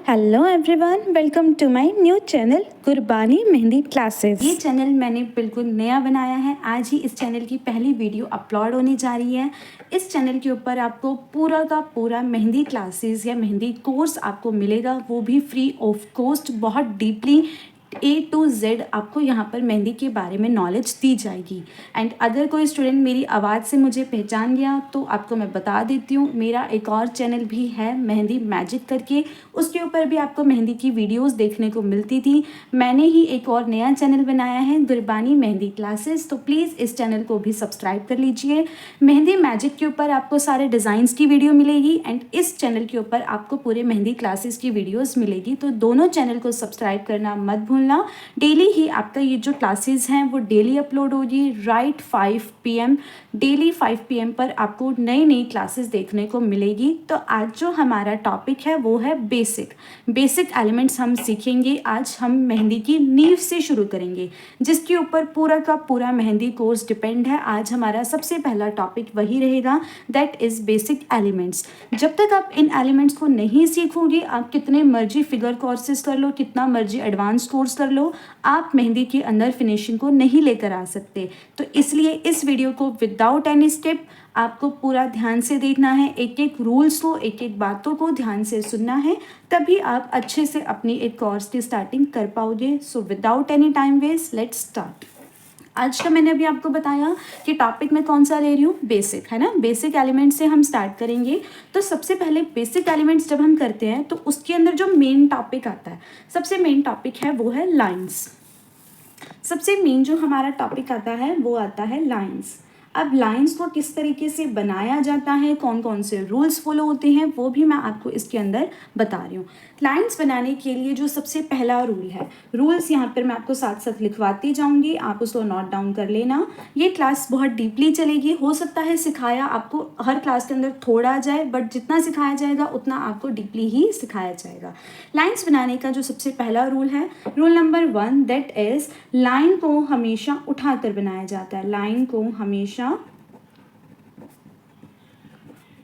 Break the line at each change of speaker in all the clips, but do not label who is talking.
Hello everyone, welcome to my new channel Gurbani mehndi classes. ये channel मैंने बिल्कुल नया बनाया है। आज ही इस चैनल की पहली वीडियो अपलोड होने जा रही है। इस चैनल के ऊपर आपको पूरा का पूरा मेहंदी क्लासेस या मेहंदी कोर्स आपको मिलेगा, वो भी फ्री ऑफ कॉस्ट। बहुत डीपली A to Z आपको यहाँ पर मेहंदी के बारे में नॉलेज दी जाएगी। एंड अगर कोई स्टूडेंट मेरी आवाज़ से मुझे पहचान गया तो आपको मैं बता देती हूँ, मेरा एक और चैनल भी है मेहंदी मैजिक करके, उसके ऊपर भी आपको मेहंदी की वीडियोस देखने को मिलती थी। मैंने ही एक और नया चैनल बनाया है गुरबानी मेहंदी क्लासेस, तो प्लीज़ इस चैनल को भी सब्सक्राइब कर लीजिए। मेहंदी मैजिक के ऊपर आपको सारे डिज़ाइंस की वीडियो मिलेगी एंड इस चैनल के ऊपर आपको पूरे मेहंदी क्लासेस की वीडियोज़ मिलेगी। तो दोनों चैनल को सब्सक्राइब करना मत भूलना। डेली ही आपका ये जो क्लासेस हैं वो डेली अपलोड होगी राइट 5 PM। डेली 5 PM पर आपको नई नई क्लासेस देखने को मिलेगी। तो आज जो हमारा टॉपिक है वो है बेसिक एलिमेंट्स हम सीखेंगे। आज हम मेहंदी की नींव से शुरू करेंगे, जिसके ऊपर पूरा का पूरा मेहंदी कोर्स डिपेंड है। आज हमारा सबसे पहला टॉपिक वही रहेगा, दैट इज़ बेसिक एलिमेंट्स। जब तक आप इन एलिमेंट्स को नहीं सीखोगे, आप कितने मर्जी फिगर कोर्सेज कर लो, कितना मर्जी एडवांस कोर्स कर लो, आप मेहंदी के अंदर फिनिशिंग को नहीं लेकर आ सकते। तो इसलिए इस वीडियो को विदाउट एनी स्किप आपको पूरा ध्यान से देखना है, एक एक रूल्स को, एक एक बातों को ध्यान से सुनना है, तभी आप अच्छे से अपनी एक कोर्स की स्टार्टिंग कर पाओगे। So without any time waste, let's start. आज का मैंने अभी आपको बताया कि टॉपिक मैं कौन सा ले रही हूँ, बेसिक, है ना। बेसिक एलिमेंट से हम स्टार्ट करेंगे। तो सबसे पहले बेसिक एलिमेंट्स जब हम करते हैं तो उसके अंदर जो मेन टॉपिक आता है, सबसे मेन टॉपिक है वो है लाइंस। सबसे मेन जो हमारा टॉपिक आता है वो आता है लाइंस। अब लाइंस को किस तरीके से बनाया जाता है, कौन कौन से रूल्स फॉलो होते हैं, वो भी मैं आपको इसके अंदर बता रही हूँ। लाइंस बनाने के लिए जो सबसे पहला रूल है, रूल्स यहाँ पर मैं आपको साथ साथ लिखवाती जाऊँगी, आप उसको नोट डाउन कर लेना। ये क्लास बहुत डीपली चलेगी। हो सकता है सिखाया आपको हर क्लास के अंदर थोड़ा जाए, बट जितना सिखाया जाएगा उतना आपको डीपली ही सिखाया जाएगा। लाइंस बनाने का जो सबसे पहला रूल है, rule number 1, that is line को हमेशा उठाकर बनाया जाता है। लाइन को हमेशा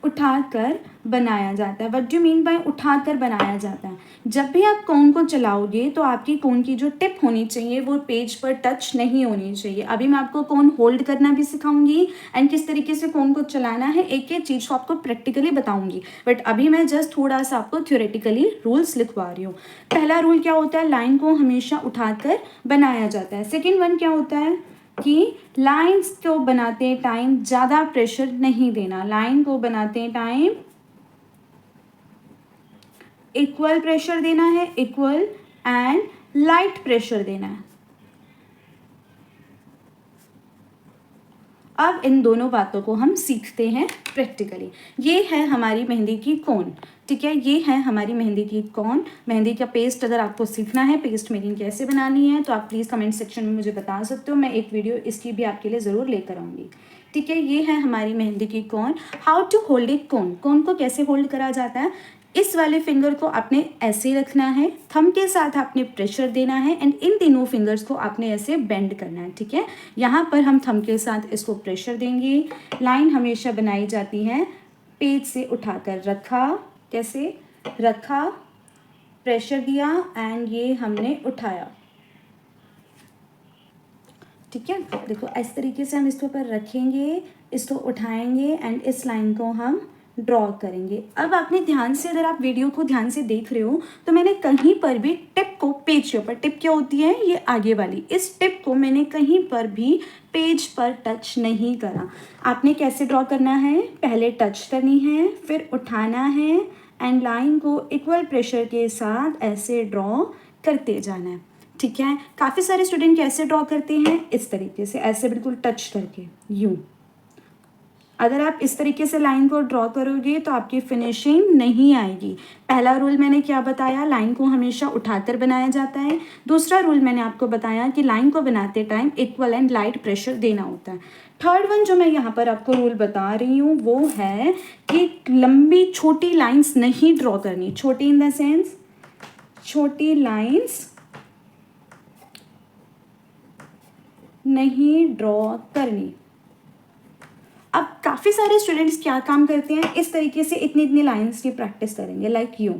उठाकर बनाया जाता है। व्हाट डू मीन बाय उठाकर बनाया जाता है? जब भी आप कोन को चलाओगे तो आपकी कोन की जो टिप होनी चाहिए वो पेज पर टच नहीं होनी चाहिए। अभी मैं आपको कोन होल्ड करना भी सिखाऊंगी एंड किस तरीके से कोन को चलाना है, एक एक चीज़ को आपको प्रैक्टिकली बताऊंगी, बट अभी मैं जस्ट थोड़ा सा आपको थ्योरेटिकली रूल्स लिखवा रही हूँ। पहला रूल क्या होता है, लाइन को हमेशा उठाकर बनाया जाता है। सेकेंड वन क्या होता है कि लाइंस को बनाते टाइम ज़्यादा प्रेशर नहीं देना। लाइन को बनाते टाइम इक्वल प्रेशर देना है, इक्वल एंड लाइट प्रेशर देना है। अब इन दोनों बातों को हम सीखते हैं प्रैक्टिकली। ये है हमारी मेहंदी की कोन, ठीक है, ये है हमारी मेहंदी की कोन। मेहंदी का पेस्ट अगर आपको सीखना है, पेस्ट मेकिंग कैसे बनानी है, तो आप प्लीज़ कमेंट सेक्शन में मुझे बता सकते हो। मैं एक वीडियो इसकी भी आपके लिए ज़रूर लेकर आऊँगी, ठीक है। ये है हमारी मेहंदी की कोन। हाउ टू होल्ड इट कोन। कोन को कैसे होल्ड करा जाता है, इस वाले फिंगर को आपने ऐसे रखना है, थंब के साथ आपने प्रेशर देना है एंड इन तीनों फिंगर्स को आपने ऐसे बेंड करना है, ठीक है। यहाँ पर हम थंब के साथ इसको प्रेशर देंगे। लाइन हमेशा बनाई जाती है पेज से उठाकर, रखा, कैसे रखा, प्रेशर दिया एंड ये हमने उठाया, ठीक है। देखो इस तरीके से हम इसके ऊपर रखेंगे, इसको उठाएंगे एंड इस लाइन को हम ड्रॉ करेंगे। अब आपने ध्यान से, अगर आप वीडियो को ध्यान से देख रहे हो तो मैंने कहीं पर भी टिप को, पेज के ऊपर टिप क्या होती है, ये आगे वाली, इस टिप को मैंने कहीं पर भी पेज पर टच नहीं करा। आपने कैसे ड्रॉ करना है, पहले टच करनी है, फिर उठाना है एंड लाइन को इक्वल प्रेशर के साथ ऐसे ड्रॉ करते जाना है, ठीक है। काफ़ी सारे स्टूडेंट कैसे ड्रॉ करते हैं, इस तरीके से, ऐसे बिल्कुल टच करके, यूं। अगर आप इस तरीके से लाइन को ड्रॉ करोगे तो आपकी फिनिशिंग नहीं आएगी। पहला रूल मैंने क्या बताया, लाइन को हमेशा उठाकर बनाया जाता है। दूसरा रूल मैंने आपको बताया कि लाइन को बनाते time equal and light pressure देना होता है। थर्ड वन जो मैं यहाँ पर आपको रूल बता रही हूँ वो है कि लंबी छोटी लाइंस नहीं ड्रॉ करनी। छोटी इन द सेंस, छोटी लाइंस नहीं ड्रॉ करनी। अब काफ़ी सारे स्टूडेंट्स क्या काम करते हैं, इस तरीके से इतनी इतनी लाइंस की प्रैक्टिस करेंगे, लाइक यूँ,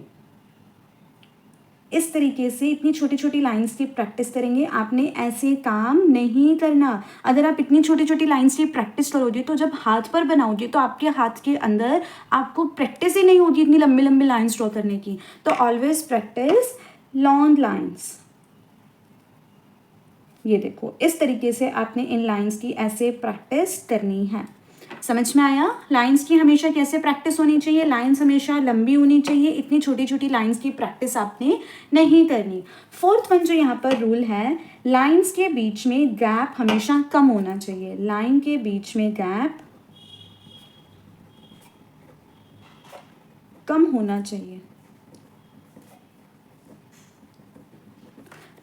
इस तरीके से इतनी छोटी छोटी लाइंस की प्रैक्टिस करेंगे। आपने ऐसे काम नहीं करना। अगर आप इतनी छोटी छोटी लाइंस की प्रैक्टिस करोगे तो जब हाथ पर बनाओगे तो आपके हाथ के अंदर आपको प्रैक्टिस ही नहीं होगी इतनी लंबी लंबी लाइंस ड्रॉ करने की। तो ऑलवेज प्रैक्टिस लॉन्ग लाइंस। ये देखो, इस तरीके से आपने इन लाइंस की ऐसे प्रैक्टिस करनी है। समझ में आया? लाइंस की हमेशा कैसे प्रैक्टिस होनी चाहिए? लाइंस हमेशा लंबी होनी चाहिए, इतनी छोटी छोटी लाइंस की प्रैक्टिस आपने नहीं करनी। फोर्थ वन जो यहाँ पर रूल है, लाइंस के बीच में गैप हमेशा कम होना चाहिए। लाइन के बीच में गैप कम होना चाहिए।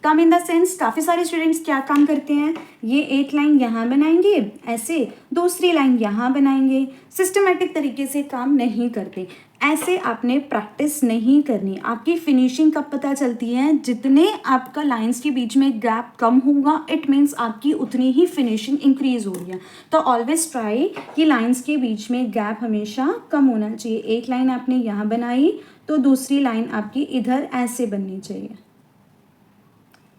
कम इन द सेंस, काफ़ी सारे स्टूडेंट्स क्या काम करते हैं, ये एक लाइन यहाँ बनाएंगे ऐसे, दूसरी लाइन यहाँ बनाएंगे, सिस्टमेटिक तरीके से काम नहीं करते। ऐसे आपने प्रैक्टिस नहीं करनी। आपकी फिनिशिंग कब पता चलती है? जितने आपका लाइंस के बीच में गैप कम होगा, इट मीन्स आपकी उतनी ही फिनिशिंग इंक्रीज हो रही है। तो ऑलवेज ट्राई कि लाइंस के बीच में गैप हमेशा कम होना चाहिए। एक लाइन आपने यहाँ बनाई तो दूसरी लाइन आपकी इधर ऐसे बननी चाहिए,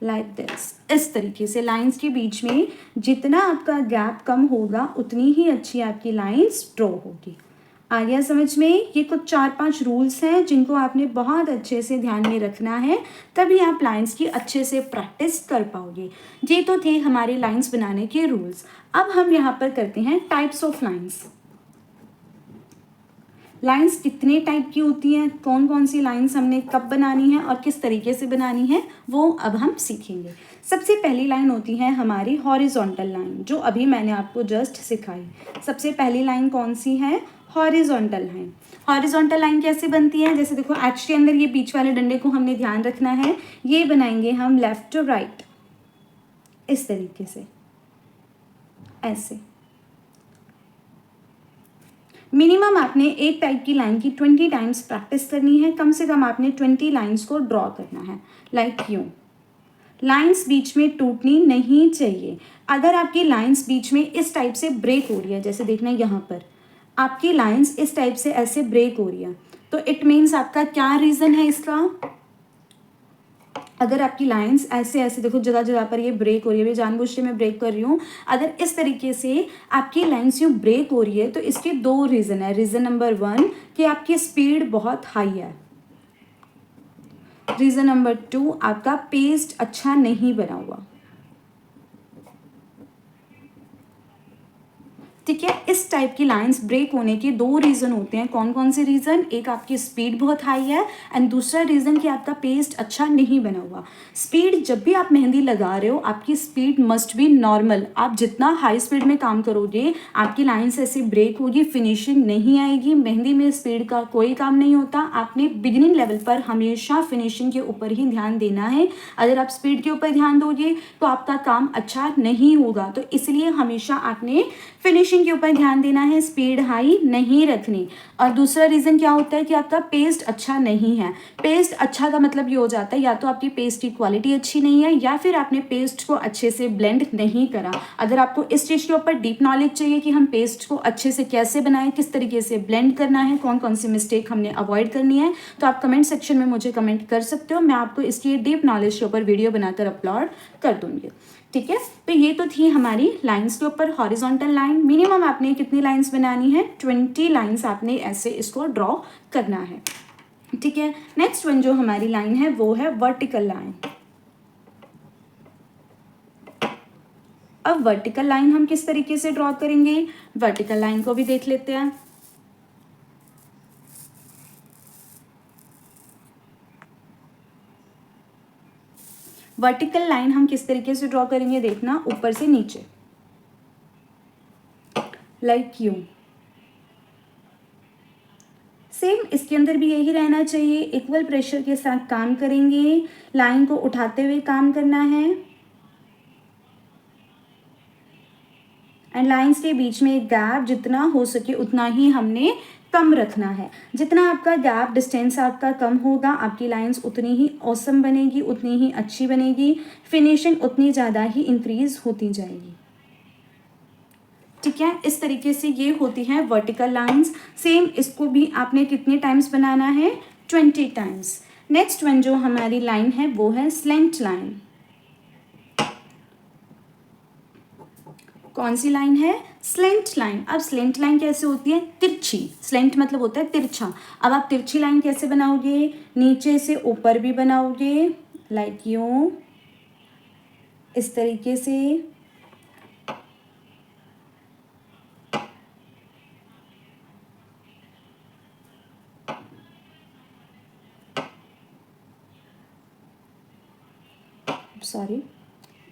लाइक दिस। इस तरीके से लाइंस के बीच में जितना आपका गैप कम होगा उतनी ही अच्छी आपकी लाइंस ड्रॉ होगी। आ गया समझ में? ये कुछ 4-5 रूल्स हैं जिनको आपने बहुत अच्छे से ध्यान में रखना है, तभी आप लाइंस की अच्छे से प्रैक्टिस कर पाओगे। ये तो थे हमारे लाइंस बनाने के रूल्स। अब हम यहाँ पर करते हैं टाइप्स ऑफ लाइंस। लाइंस कितने टाइप की होती हैं, कौन कौन सी लाइंस हमने कब बनानी है और किस तरीके से बनानी है, वो अब हम सीखेंगे। सबसे पहली लाइन होती है हमारी हॉरिजॉन्टल लाइन, जो अभी मैंने आपको जस्ट सिखाई। सबसे पहली लाइन कौन सी है? Horizontal line. हॉरिजॉन्टल लाइन कैसे बनती है? जैसे देखो, एच के अंदर ये बीच वाले डंडे को हमने ध्यान रखना है। ये बनाएंगे हम लेफ्ट टू राइट, इस तरीके से, ऐसे। मिनिमम आपने एक टाइप की लाइन की 20 टाइम्स प्रैक्टिस करनी है। कम से कम आपने 20 लाइंस को ड्रॉ करना है, लाइक यूं। लाइंस बीच में टूटनी नहीं चाहिए। अगर आपकी लाइंस बीच में इस टाइप से ब्रेक हो रही है, जैसे देखना यहाँ पर आपकी लाइंस इस टाइप से ऐसे ब्रेक हो रही है, तो इट मीन्स आपका क्या रीज़न है इसका? अगर आपकी लाइंस ऐसे ऐसे देखो, जगह जगह पर ये ब्रेक हो रही है, जानबूझ के मैं ब्रेक कर रही हूँ। अगर इस तरीके से आपकी लाइंस यूँ ब्रेक हो रही है तो इसके 2 रीज़न है। रीज़न नंबर 1 कि आपकी स्पीड बहुत हाई है। रीज़न नंबर 2 आपका पेस्ट अच्छा नहीं बना हुआ। ठीक है, इस टाइप की लाइंस ब्रेक होने के 2 रीज़न होते हैं। कौन कौन से रीज़न? एक आपकी स्पीड बहुत हाई है एंड दूसरा रीज़न कि आपका पेस्ट अच्छा नहीं बना हुआ। स्पीड, जब भी आप मेहंदी लगा रहे हो आपकी स्पीड मस्ट बी नॉर्मल। आप जितना हाई स्पीड में काम करोगे आपकी लाइंस ऐसे ब्रेक होगी, फिनिशिंग नहीं आएगी। मेहंदी में स्पीड का कोई काम नहीं होता। आपने बिगिनिंग लेवल पर हमेशा फिनिशिंग के ऊपर ही ध्यान देना है। अगर आप स्पीड के ऊपर ध्यान दोगे तो आपका काम अच्छा नहीं होगा। तो इसलिए हमेशा आपने फिनिशिंग के ऊपर ध्यान देना है, स्पीड हाई नहीं रखनी। और दूसरा रीज़न क्या होता है कि आपका पेस्ट अच्छा नहीं है। पेस्ट अच्छा का मतलब ये हो जाता है या तो आपकी पेस्ट की क्वालिटी अच्छी नहीं है या फिर आपने पेस्ट को अच्छे से ब्लेंड नहीं करा। अगर आपको इस चीज़ के ऊपर डीप नॉलेज चाहिए कि हम पेस्ट को अच्छे से कैसे बनाएं, किस तरीके से ब्लेंड करना है, कौन कौन सी मिस्टेक हमने अवॉइड करनी है, तो आप कमेंट सेक्शन में मुझे कमेंट कर सकते हो। मैं आपको इसकी डीप नॉलेज के ऊपर वीडियो बनाकर अपलोड कर दूँगी। ठीक है, तो ये तो थी हमारी लाइंस के ऊपर हॉरिजॉन्टल लाइन। मिनिमम आपने कितनी लाइंस बनानी है? 20 लाइंस आपने ऐसे इसको ड्रॉ करना है। ठीक है, नेक्स्ट वन जो हमारी लाइन है वो है वर्टिकल लाइन। अब वर्टिकल लाइन हम किस तरीके से ड्रॉ करेंगे, वर्टिकल लाइन को भी देख लेते हैं। वर्टिकल लाइन हम किस तरीके से ड्रॉ करेंगे, देखना, ऊपर से नीचे, लाइक यूं। सेम इसके अंदर भी यही रहना चाहिए। इक्वल प्रेशर के साथ काम करेंगे, लाइन को उठाते हुए काम करना है एंड लाइंस के बीच में गैप जितना हो सके उतना ही हमने कम रखना है। जितना आपका गैप डिस्टेंस आपका कम होगा आपकी लाइंस उतनी ही ऑसम बनेगी, उतनी ही अच्छी बनेगी, फिनिशिंग उतनी ज़्यादा ही इंक्रीज होती जाएगी। ठीक है, इस तरीके से ये होती है वर्टिकल लाइंस। सेम इसको भी आपने कितने टाइम्स बनाना है? 20 टाइम्स। नेक्स्ट वन जो हमारी लाइन है वो है स्लेंट लाइन। कौन सी लाइन है? Slant line. अब स्लेंट लाइन कैसे होती है? तिरछी। स्लेंट मतलब होता है तिरछा। अब आप तिरछी लाइन कैसे बनाओगे? नीचे से ऊपर भी बनाओगे, लाइक यूं, इस तरीके से। सॉरी,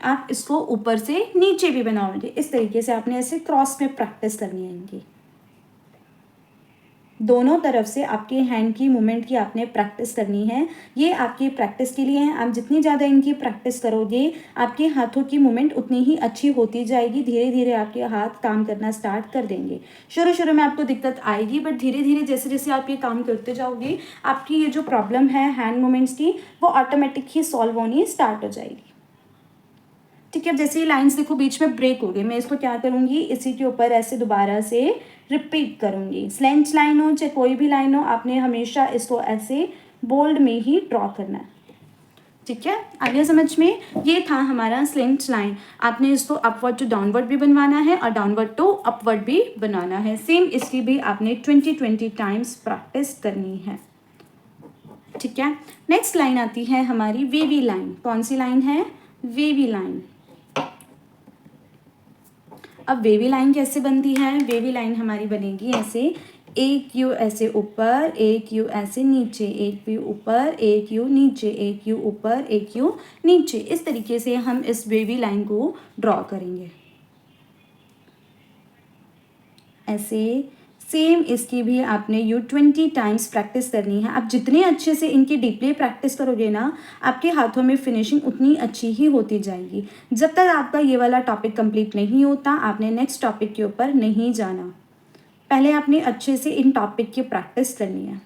आप इसको ऊपर से नीचे भी बनाओगे, इस तरीके से आपने ऐसे क्रॉस में प्रैक्टिस करनी है इनकी। दोनों तरफ से आपके हैंड की मूवमेंट की आपने प्रैक्टिस करनी है। ये आपकी प्रैक्टिस के लिए है। आप जितनी ज़्यादा इनकी प्रैक्टिस करोगे आपके हाथों की मूवमेंट उतनी ही अच्छी होती जाएगी। धीरे धीरे आपके हाथ काम करना स्टार्ट कर देंगे। शुरू शुरू में आपको दिक्कत आएगी, बट धीरे धीरे जैसे जैसे आप ये काम करते जाओगे आपकी ये जो प्रॉब्लम है हैंड मूवमेंट्स की वो ऑटोमेटिक ही सॉल्व होनी स्टार्ट हो जाएगी। ठीक है, अब जैसे ये लाइंस देखो बीच में ब्रेक हो गए, मैं इसको क्या करूँगी, इसी के ऊपर ऐसे दोबारा से रिपीट करूँगी। स्लेंट लाइन हो चाहे कोई भी लाइन हो, आपने हमेशा इसको ऐसे बोल्ड में ही ड्रॉ करना है। ठीक है, आ गया समझ में? ये था हमारा स्लेंट लाइन। आपने इसको अपवर्ड टू डाउनवर्ड भी बनवाना है और डाउनवर्ड टू अपवर्ड भी बनाना है। सेम इसकी भी आपने 20 टाइम्स प्रैक्टिस करनी है। ठीक है, नेक्स्ट लाइन आती है हमारी वेवी लाइन। कौन सी लाइन है? Wavy line. अब वेवी लाइन कैसे बनती है? वेवी लाइन हमारी बनेगी ऐसे, एक यू ऐसे ऊपर, एक यू ऐसे नीचे, एक यू ऊपर, एक यू नीचे, एक यू ऊपर, एक यू नीचे। इस तरीके से हम इस वेवी लाइन को ड्रॉ करेंगे ऐसे। सेम इसकी भी आपने 20 टाइम्स प्रैक्टिस करनी है। आप जितने अच्छे से इनकी डीपली प्रैक्टिस करोगे ना आपके हाथों में फिनिशिंग उतनी अच्छी ही होती जाएगी। जब तक आपका ये वाला टॉपिक कंप्लीट नहीं होता आपने नेक्स्ट टॉपिक के ऊपर नहीं जाना। पहले आपने अच्छे से इन टॉपिक की प्रैक्टिस करनी है।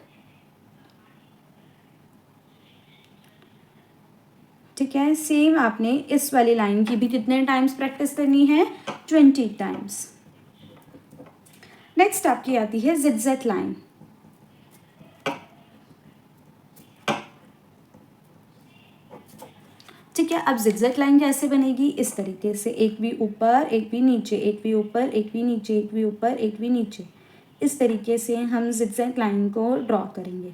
ठीक है, सेम आपने इस वाली लाइन की भी कितने टाइम्स प्रैक्टिस करनी है? 20 टाइम्स। नेक्स्ट आपकी आती है जिगजैग लाइन। ठीक है, अब जिगजैग लाइन कैसे बनेगी? इस तरीके से, एक भी ऊपर एक भी नीचे, एक भी ऊपर एक भी नीचे, एक भी ऊपर एक भी नीचे। इस तरीके से हम जिगजैग लाइन को ड्रॉ करेंगे।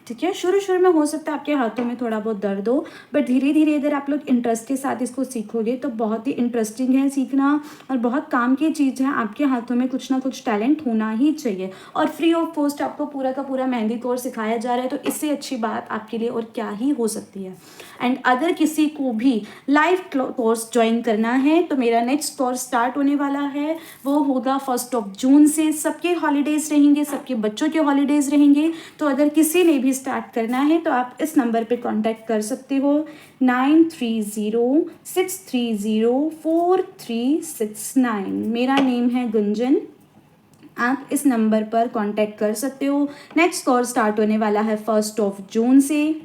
ठीक है, शुरू शुरू में हो सकता है आपके हाथों में थोड़ा बहुत दर्द हो, बट धीरे धीरे अगर आप लोग इंटरेस्ट के साथ इसको सीखोगे तो बहुत ही इंटरेस्टिंग है सीखना और बहुत काम की चीज़ है। आपके हाथों में कुछ ना कुछ टैलेंट होना ही चाहिए और फ्री ऑफ कॉस्ट आपको पूरा का पूरा मेहंदी कोर्स सिखाया जा रहा है, तो इससे अच्छी बात आपके लिए और क्या ही हो सकती है। एंड अगर किसी को भी लाइव कोर्स ज्वाइन करना है तो मेरा नेक्स्ट कोर्स स्टार्ट होने वाला है, वो होगा 1 जून से। सबके हॉलीडेज़ रहेंगे, सबके बच्चों के हॉलीडेज़ रहेंगे, तो अगर किसी ने भी स्टार्ट करना है तो आप इस नंबर पे कांटेक्ट कर सकते हो 9306304369। मेरा नेम है गुंजन। आप इस नंबर पर कांटेक्ट कर सकते हो। नेक्स्ट कोर्स स्टार्ट होने वाला है 1 जून से।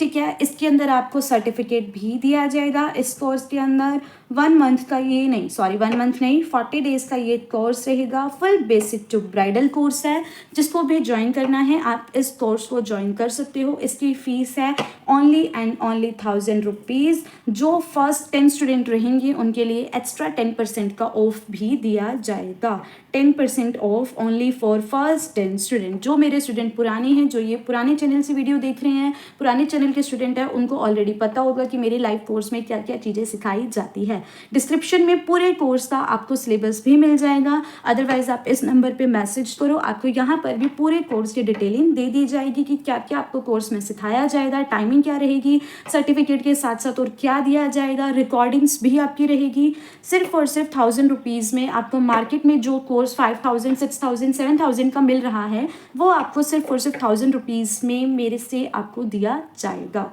ठीक है, इसके अंदर आपको सर्टिफिकेट भी दिया जाएगा। इस कोर्स के अंदर 1 मंथ का ये नहीं, सॉरी 1 मंथ नहीं, 40 डेज़ का ये कोर्स रहेगा। Full basic to bridal course है। जिसको भी ज्वाइन करना है आप इस कोर्स को ज्वाइन कर सकते हो। इसकी फ़ीस है ओनली एंड ओनली 1000 रुपीज़। जो फर्स्ट 10 स्टूडेंट रहेंगे उनके लिए एक्स्ट्रा 10% का ऑफ भी दिया जाएगा। 10% of only for first 10 student. जो मेरे स्टूडेंट पुराने हैं, जो ये पुराने चैनल से वीडियो देख रहे हैं, पुराने चैनल के स्टूडेंट हैं, उनको ऑलरेडी पता होगा कि मेरे लाइव कोर्स में क्या क्या चीज़ें सिखाई जाती है। डिस्क्रिप्शन में पूरे कोर्स का आपको सिलेबस भी मिल जाएगा। अदरवाइज आप इस नंबर पे मैसेज करो, आपको यहाँ पर भी पूरे कोर्स की डिटेलिंग दे दी जाएगी कि क्या क्या आपको कोर्स में सिखाया जाएगा, टाइमिंग क्या रहेगी, सर्टिफिकेट के साथ साथ और क्या दिया जाएगा, रिकॉर्डिंग्स भी आपकी रहेगी। सिर्फ और सिर्फ 1000 रुपीज़ में आपको मार्केट में जो कोर्स 5000, 6000, 7000 का मिल रहा है वो आपको सिर्फ और सिर्फ 1000 रुपीज़ में मेरे से आपको दिया जाएगा।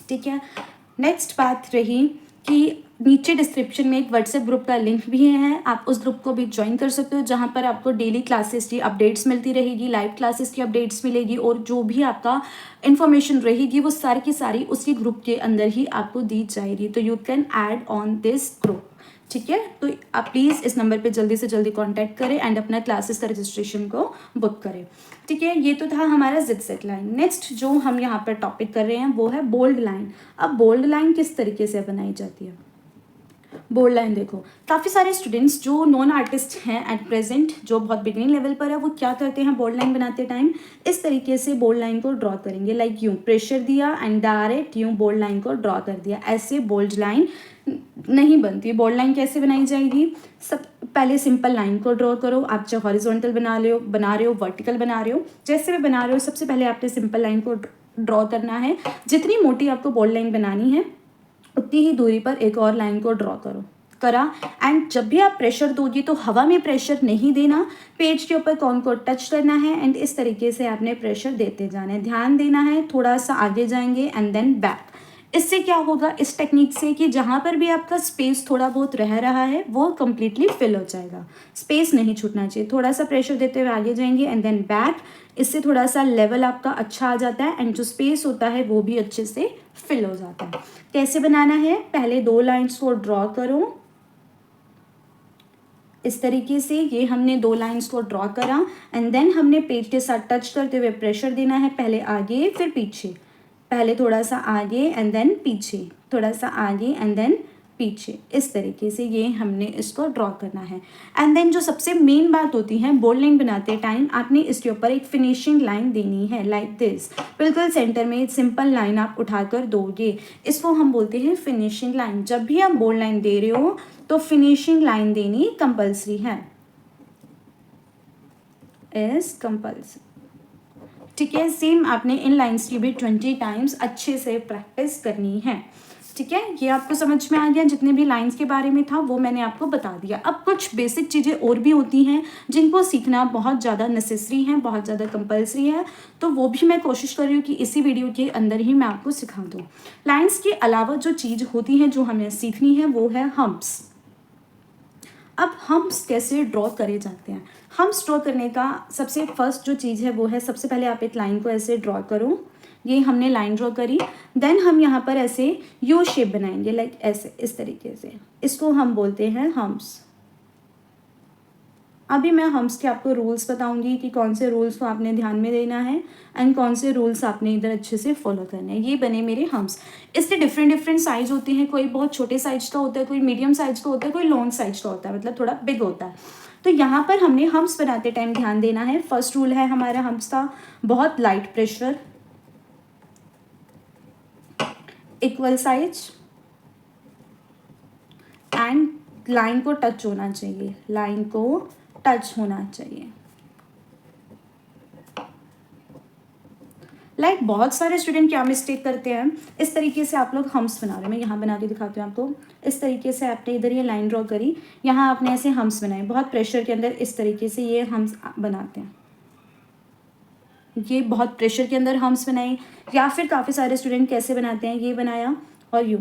ठीक है, नेक्स्ट बात रही कि नीचे डिस्क्रिप्शन में एक व्हाट्सएप ग्रुप का लिंक भी है, आप उस ग्रुप को भी ज्वाइन कर सकते हो, जहाँ पर आपको डेली क्लासेस की अपडेट्स मिलती रहेगी, लाइव क्लासेस की अपडेट्स मिलेगी और जो भी आपका इन्फॉर्मेशन रहेगी वो सारी की सारी उसी ग्रुप के अंदर ही आपको दी जाएगी। तो you can add on this group, ठीक है। तो आप प्लीज़ इस नंबर पे जल्दी से जल्दी कांटेक्ट करें एंड अपना क्लासेस का रजिस्ट्रेशन को बुक करें, ठीक है। ये तो था हमारा जिग जैग लाइन। नेक्स्ट जो हम यहाँ पर टॉपिक कर रहे हैं वो है बोल्ड लाइन। अब बोल्ड लाइन किस तरीके से बनाई जाती है? बोल्ड लाइन देखो, काफ़ी सारे स्टूडेंट्स जो नॉन आर्टिस्ट हैं एट प्रेजेंट, जो बहुत बिगिनिंग लेवल पर है, वो क्या करते हैं बोल्ड लाइन बनाते टाइम इस तरीके से बोल्ड लाइन को ड्रॉ करेंगे, लाइक यूँ प्रेशर दिया एंड डायरेक्ट यूँ बोल्ड लाइन को ड्रॉ कर दिया। ऐसे बोल्ड लाइन नहीं बनती। बोल्ड लाइन कैसे बनाई जाएगी? सब पहले सिंपल लाइन को ड्रॉ करो, आप चाहे हॉरिजॉन्टल बना रहे हो वर्टिकल बना रहे हो, जैसे भी बना रहे हो, सबसे पहले आपने सिंपल लाइन को ड्रॉ करना है। जितनी मोटी आपको बोल्ड लाइन बनानी है उतनी ही दूरी पर एक और लाइन को ड्रॉ करा। एंड जब भी आप प्रेशर दोगे तो हवा में प्रेशर नहीं देना, पेज के ऊपर कॉन को टच करना है एंड इस तरीके से आपने प्रेशर देते जाना है। ध्यान देना है, थोड़ा सा आगे जाएंगे एंड देन बैक। इससे क्या होगा इस टेक्निक से कि जहाँ पर भी आपका स्पेस थोड़ा बहुत रह रहा है वो कम्प्लीटली फिल हो जाएगा, स्पेस नहीं छूटना चाहिए। थोड़ा सा प्रेशर देते हुए आगे जाएंगे एंड देन बैक, इससे थोड़ा सा लेवल आपका अच्छा आ जाता है एंड जो स्पेस होता है वो भी अच्छे से फिल हो जाता है। कैसे बनाना है? पहले 2 लाइन्स को ड्रॉ करो इस तरीके से। ये हमने 2 लाइन्स को ड्रॉ करा एंड देन हमने पेज के साथ टच करते हुए प्रेशर देना है, पहले आगे फिर पीछे, पहले थोड़ा सा आगे एंड देन पीछे, थोड़ा सा आगे एंड देन पीछे। इस तरीके से ये हमने इसको ड्रॉ करना है। एंड देन जो सबसे मेन बात होती है बोल्ड लाइन बनाते टाइम, आपने इसके ऊपर एक फिनिशिंग लाइन देनी है, लाइक दिस। बिल्कुल सेंटर में सिंपल लाइन आप उठाकर दोगे, इसको हम बोलते हैं फिनिशिंग लाइन। जब भी आप बोल्ड लाइन दे रहे हो तो फिनिशिंग लाइन देनी कंपल्सरी है, इज कंपल्सरी, ठीक है। सेम आपने इन लाइन्स की भी 20 टाइम्स अच्छे से प्रैक्टिस करनी है, ठीक है। ये आपको समझ में आ गया? जितने भी लाइंस के बारे में था वो मैंने आपको बता दिया। अब कुछ बेसिक चीज़ें और भी होती हैं जिनको सीखना बहुत ज़्यादा नेसेसरी है, बहुत ज़्यादा कंपलसरी है, तो वो भी मैं कोशिश कर रही हूँ कि इसी वीडियो के अंदर ही मैं आपको सिखा दूँ। लाइंस के अलावा जो चीज़ होती है जो हमें सीखनी है वो है हम्प्स। अब हम्प्स कैसे ड्रॉ करे जाते हैं? हम्प्स ड्रॉ करने का सबसे फर्स्ट जो चीज़ है वो है, सबसे पहले आप एक लाइन को ऐसे ड्रॉ करो। ये हमने लाइन ड्रॉ करी, देन हम यहाँ पर ऐसे यू शेप बनाएंगे, लाइक ऐसे, इस तरीके से। इसको हम बोलते हैं हम्प्स। अभी मैं हम्प्स के आपको रूल्स बताऊंगी कि कौन से रूल्स को आपने ध्यान में देना है एंड कौन से रूल्स आपने इधर अच्छे से फॉलो करने हैं। ये बने मेरे हम्प्स। इसके डिफरेंट साइज होते हैं, कोई बहुत छोटे साइज का होता है, कोई मीडियम साइज का होता है, कोई लॉन्ग साइज का होता है, मतलब थोड़ा बिग होता है। तो यहाँ पर हमने हम्प्स बनाते टाइम ध्यान देना है। फर्स्ट रूल है हमारा हम्प्स का, बहुत light pressure, equal size and line को टच होना चाहिए, लाइन को टच होना चाहिए। लाइक बहुत सारे स्टूडेंट क्या मिस्टेक करते हैं, इस तरीके से आप लोग हम्प्स बना रहे हैं। मैं यहाँ बना के दिखाती हूँ आपको। इस तरीके से आपने इधर ये लाइन ड्रॉ करी, यहाँ आपने ऐसे हम्प्स बनाए, बहुत प्रेशर के अंदर इस तरीके से ये हम्प्स बनाते हैं। ये बहुत प्रेशर के अंदर हम्प्स बनाए, या फिर काफ़ी सारे स्टूडेंट कैसे बनाते हैं, ये बनाया और यू।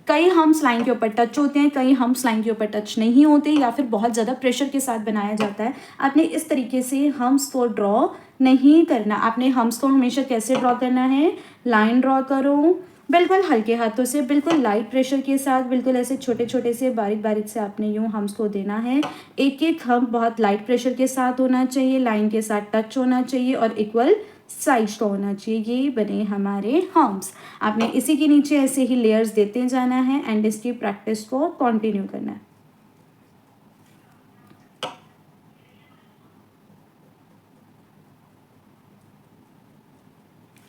कई हम्प्स लाइन के ऊपर टच होते हैं, कई हम्प्स लाइन के ऊपर टच नहीं होते, या फिर बहुत ज़्यादा प्रेशर के साथ बनाया जाता है। आपने इस तरीके से हम्प्स को ड्रॉ नहीं करना। आपने हम्प्स को हमेशा कैसे ड्रॉ करना है? लाइन ड्रॉ करो बिल्कुल हल्के हाथों से, बिल्कुल लाइट प्रेशर के साथ, बिल्कुल ऐसे छोटे छोटे से बारीक बारीक से आपने यूँ हम्प्स को देना है। एक एक हम्प बहुत लाइट प्रेशर के साथ होना चाहिए, लाइन के साथ टच होना चाहिए और इक्वल साइज का होना चाहिए। ये बने हमारे हम्प्स। आपने इसी के नीचे ऐसे ही लेयर्स देते जाना है एंड इसकी प्रैक्टिस को कंटिन्यू करना है।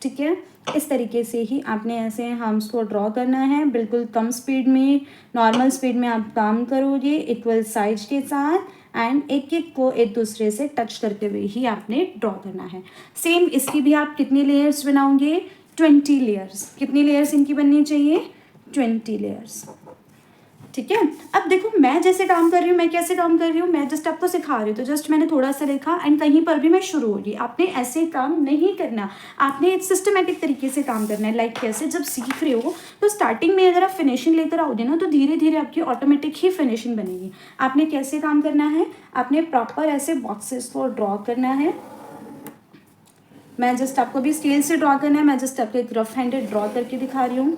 ठीक है, इस तरीके से ही आपने ऐसे हम्प्स को ड्रॉ करना है। बिल्कुल कम स्पीड में, नॉर्मल स्पीड में आप काम करोगे, इक्वल साइज के साथ एंड एक एक को एक दूसरे से टच करते हुए ही आपने ड्रॉ करना है। सेम इसकी भी आप कितनी लेयर्स बनाओगे? 20 लेयर्स। कितनी लेयर्स इनकी बननी चाहिए? 20 लेयर्स। ठीक है। अब देखो मैं जैसे काम कर रही हूँ, मैं कैसे काम कर रही हूँ, मैं जस्ट आपको सिखा रही हूँ, तो जस्ट मैंने थोड़ा सा लिखा एंड कहीं पर भी मैं शुरू हो गई। आपने ऐसे काम नहीं करना, आपने एक सिस्टमेटिक तरीके से काम करना है। लाइक कैसे, जब सीख रहे हो तो स्टार्टिंग में अगर आप फिनिशिंग लेकर आओगे ना, तो धीरे धीरे आपकी ऑटोमेटिक ही फिनिशिंग बनेगी। आपने कैसे काम करना है, आपने प्रॉपर ऐसे बॉक्सेस को ड्रॉ करना है। मैं जस्ट आपको भी स्केल से ड्रॉ करना है, मैं जस्ट आपको एक रफ हैंडेड ड्रॉ करके दिखा रही हूँ।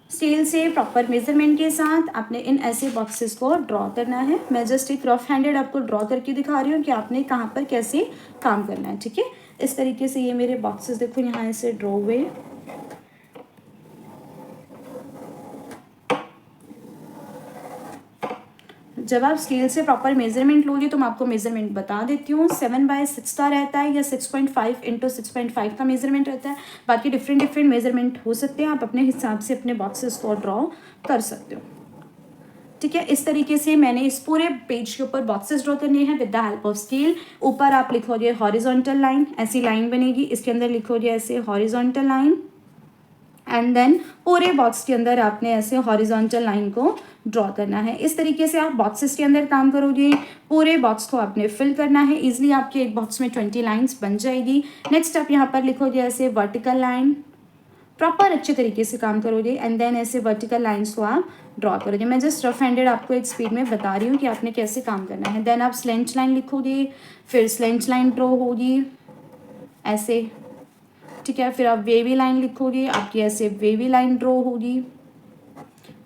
स्केल से प्रॉपर मेजरमेंट के साथ आपने इन ऐसे बॉक्सेस को ड्रॉ करना है। मैं जस्ट एक रफ हैंडेड आपको ड्रॉ करके दिखा रही हूँ कि आपने कहाँ पर कैसे काम करना है। ठीक है, इस तरीके से ये मेरे बॉक्सेस देखो यहाँ ऐसे ड्रॉ हुए। जब आप स्केल से प्रॉपर मेजरमेंट लोगे तो मैं आपको मेजरमेंट बता देती हूँ। 7/6 का रहता है या 6.5 × 6.5 का मेजरमेंट रहता है। बाकी डिफरेंट मेजरमेंट हो सकते हैं, आप अपने हिसाब से अपने बॉक्सेस को ड्रॉ कर सकते हो। ठीक है, इस तरीके से मैंने इस पूरे पेज के ऊपर बॉक्सेस ड्रॉ करने हैं with the help of scale. ऊपर आप लिखोगे हॉरिजॉन्टल लाइन, ऐसी लाइन बनेगी, इसके अंदर लिखोगे ऐसे हॉरिजॉन्टल लाइन एंड देन पूरे बॉक्स के अंदर आपने ऐसे हॉरिजॉन्टल लाइन को ड्रॉ करना है। इस तरीके से आप बॉक्सेस के अंदर काम करोगे, पूरे बॉक्स को आपने फिल करना है। इजीली आपके एक बॉक्स में 20 लाइंस बन जाएगी। नेक्स्ट आप यहाँ पर लिखोगे ऐसे वर्टिकल लाइन, प्रॉपर अच्छे तरीके से काम करोगे एंड देन ऐसे वर्टिकल लाइंस को आप ड्रॉ करोगे। मैं जस्ट रफ हैंडेड आपको एक स्पीड में बता रही हूँ कि आपने कैसे काम करना है। देन आप स्लेंट लाइन लिखोगे, फिर स्लेंट लाइन ड्रॉ होगी ऐसे। ठीक है, फिर आप वेवी लाइन लिखोगे, आपकी ऐसे वेवी लाइन ड्रॉ होगी।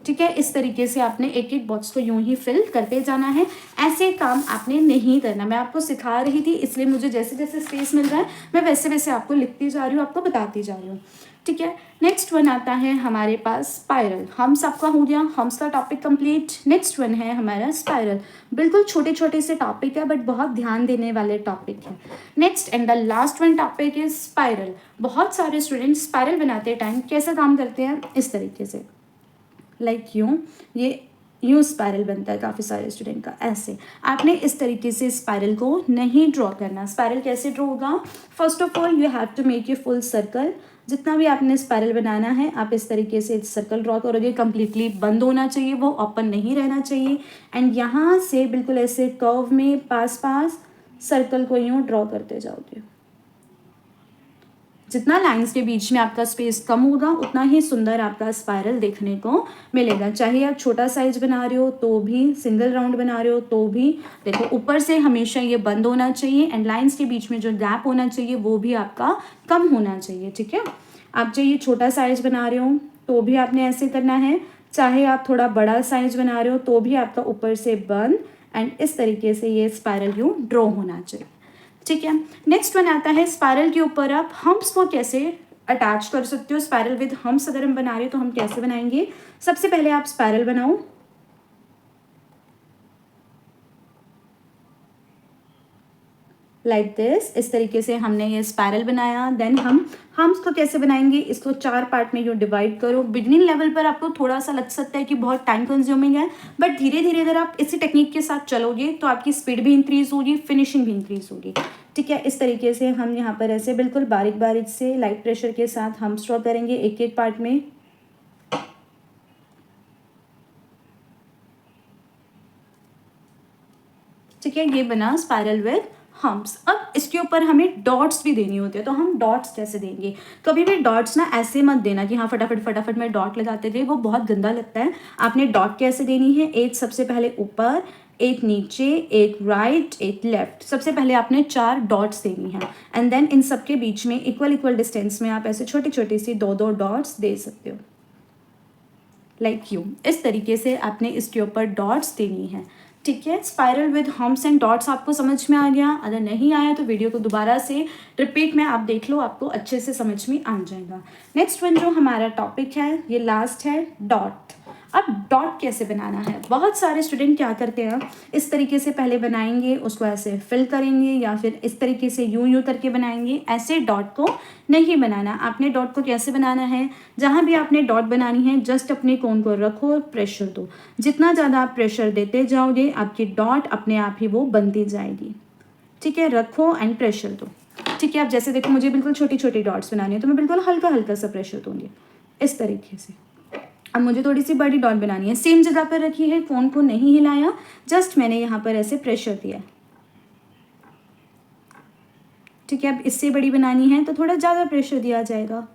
ठीक है, इस तरीके से आपने एक एक बॉक्स को यूं ही फिल करते जाना है। ऐसे काम आपने नहीं करना, मैं आपको सिखा रही थी इसलिए मुझे जैसे जैसे स्पेस मिल रहा है मैं वैसे वैसे आपको लिखती जा रही हूँ, आपको बताती जा रही हूँ। ठीक है, नेक्स्ट वन आता है हमारे पास स्पाइरल। हम्स आपका हो गया, हम्स का टॉपिक कंप्लीट। नेक्स्ट वन है हमारा स्पाइरल। बिल्कुल छोटे छोटे से टॉपिक है बट बहुत ध्यान देने वाले टॉपिक है। Next and the last one topic is spiral. बहुत सारे स्टूडेंट्स स्पाइरल बनाते टाइम कैसा काम करते हैं, इस तरीके से, लाइक यूँ, ये यूँ स्पाइरल बनता है काफ़ी सारे स्टूडेंट का। ऐसे आपने इस तरीके से स्पाइरल को नहीं ड्रॉ करना। स्पाइरल कैसे ड्रॉ होगा, first of all you have to make a full circle. जितना भी आपने स्पाइरल बनाना है आप इस तरीके से सर्कल ड्रॉ करोगे। कंप्लीटली बंद होना चाहिए, वो ओपन नहीं रहना चाहिए। एंड यहाँ से बिल्कुल ऐसे कर्व में पास पास सर्कल को यूँ ड्रॉ करते जाओगे। जितना लाइंस के बीच में आपका स्पेस कम होगा उतना ही सुंदर आपका स्पाइरल देखने को मिलेगा। चाहे आप छोटा साइज बना रहे हो तो भी, सिंगल राउंड बना रहे हो तो भी। देखो ऊपर से हमेशा ये बंद होना चाहिए एंड लाइंस के बीच में जो गैप होना चाहिए वो भी आपका कम होना चाहिए। ठीक है, आप चाहिए छोटा साइज बना रहे हो तो भी आपने ऐसे करना है, चाहे आप थोड़ा बड़ा साइज बना रहे हो तो भी आपका ऊपर से बंद एंड इस तरीके से ये स्पाइरल यूँ ड्रॉ होना चाहिए। ठीक है, नेक्स्ट वन आता है स्पाइरल के ऊपर आप हम्प्स को कैसे अटैच कर सकते हो। स्पाइरल विद हम्प्स अगर हम बना रहे हो तो हम कैसे बनाएंगे, सबसे पहले आप स्पाइरल बनाओ। लाइक दिस, इस तरीके से हमने ये स्पाइरल बनाया। देन हम हम्प्स को कैसे बनाएंगे, इसको 4 पार्ट में यूँ डिवाइड करो। बिगिनिंग लेवल पर आपको थोड़ा सा लग सकता है कि बहुत टाइम कंज्यूमिंग है, बट धीरे धीरे अगर आप इसी टेक्निक के साथ चलोगे तो आपकी स्पीड भी इंक्रीज होगी, फिनिशिंग भी इंक्रीज होगी। ठीक है, इस तरीके से हम यहाँ पर ऐसे बिल्कुल बारीक बारीक से लाइट प्रेशर के साथ हम्प्स ड्रॉ करेंगे एक एक पार्ट में। ठीक है, ये बना स्पाइरल विद हम्प्स। अब इसके ऊपर हमें डॉट्स भी देनी होती है, तो हम डॉट्स कैसे देंगे। कभी भी डॉट्स ना ऐसे मत देना कि हाँ फटाफट फटाफट में डॉट लगाते थे, वो बहुत गंदा लगता है। आपने डॉट कैसे देनी है, एक सबसे पहले ऊपर, एक नीचे, एक राइट, एक लेफ्ट। सबसे पहले आपने 4 डॉट्स देनी है एंड देन इन सब के बीच में इक्वल डिस्टेंस में आप ऐसे छोटी छोटी सी 2-2 डॉट्स दे सकते हो, लाइक यू। इस तरीके से आपने इसके ऊपर डॉट्स देनी है। ठीक है, spiral with humps and dots आपको समझ में आ गया। अगर नहीं आया तो वीडियो को दोबारा से रिपीट में आप देख लो, आपको अच्छे से समझ में आ जाएगा। नेक्स्ट वन जो हमारा टॉपिक है, ये लास्ट है डॉट। अब डॉट कैसे बनाना है, बहुत सारे स्टूडेंट क्या करते हैं, इस तरीके से पहले बनाएंगे, उसको ऐसे फिल करेंगे या फिर इस तरीके से यूं यूं करके बनाएंगे। ऐसे डॉट को नहीं बनाना। आपने डॉट को कैसे बनाना है, जहाँ भी आपने डॉट बनानी है जस्ट अपने कोन को रखो और प्रेशर दो। जितना ज़्यादा आप प्रेशर देते जाओगे आपकी डॉट अपने आप ही वो बनती जाएगी। ठीक है, रखो एंड प्रेशर दो। ठीक है, आप जैसे देखो मुझे बिल्कुल छोटी छोटी डॉट्स बनानी है तो मैं बिल्कुल हल्का हल्का सा प्रेशर दूंगी इस तरीके से। अब मुझे थोड़ी सी बड़ी डॉट बनानी है, सेम जगह पर रखी है, फ़ोन को नहीं हिलाया, जस्ट मैंने यहाँ पर ऐसे प्रेशर दिया। ठीक है, अब इससे बड़ी बनानी है तो थोड़ा ज़्यादा प्रेशर दिया जाएगा।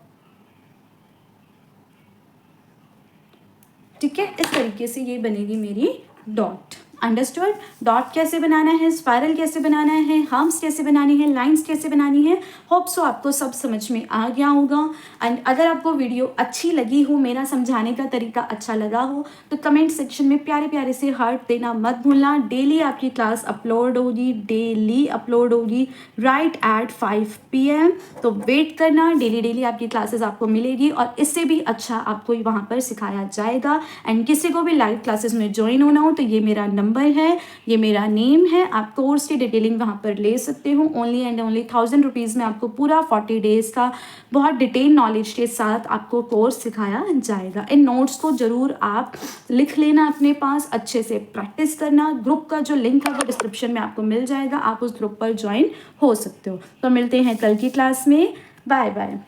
ठीक है, इस तरीके से ये बनेगी मेरी डॉट। अंडरस्टूड? डॉट कैसे बनाना है, स्पायरल कैसे बनाना है, हम्स कैसे बनानी है, लाइंस कैसे बनानी है, होप सो आपको सब समझ में आ गया होगा। एंड अगर आपको वीडियो अच्छी लगी हो, मेरा समझाने का तरीका अच्छा लगा हो, तो कमेंट सेक्शन में प्यारे प्यारे से हार्ट देना मत भूलना। डेली आपकी क्लास अपलोड होगी, डेली अपलोड होगी राइट एट 5 PM। तो वेट करना, डेली डेली आपकी क्लासेस आपको मिलेगी और इससे भी अच्छा आपको वहाँ पर सिखाया जाएगा। एंड किसी को भी लाइव क्लासेस में ज्वाइन होना हो तो ये मेरा नंबर है, ये मेरा नेम है, आप कोर्स की डिटेलिंग वहाँ पर ले सकते हो। ओनली एंड ओनली 1000 रुपीज़ में आपको पूरा 40 डेज़ का बहुत डिटेल नॉलेज के साथ आपको कोर्स सिखाया जाएगा। इन नोट्स को ज़रूर आप लिख लेना अपने पास, अच्छे से प्रैक्टिस करना। ग्रुप का जो लिंक है वो डिस्क्रिप्शन में आपको मिल जाएगा, आप उस ग्रुप पर ज्वाइन हो सकते हो। तो मिलते हैं कल की क्लास में, बाय बाय।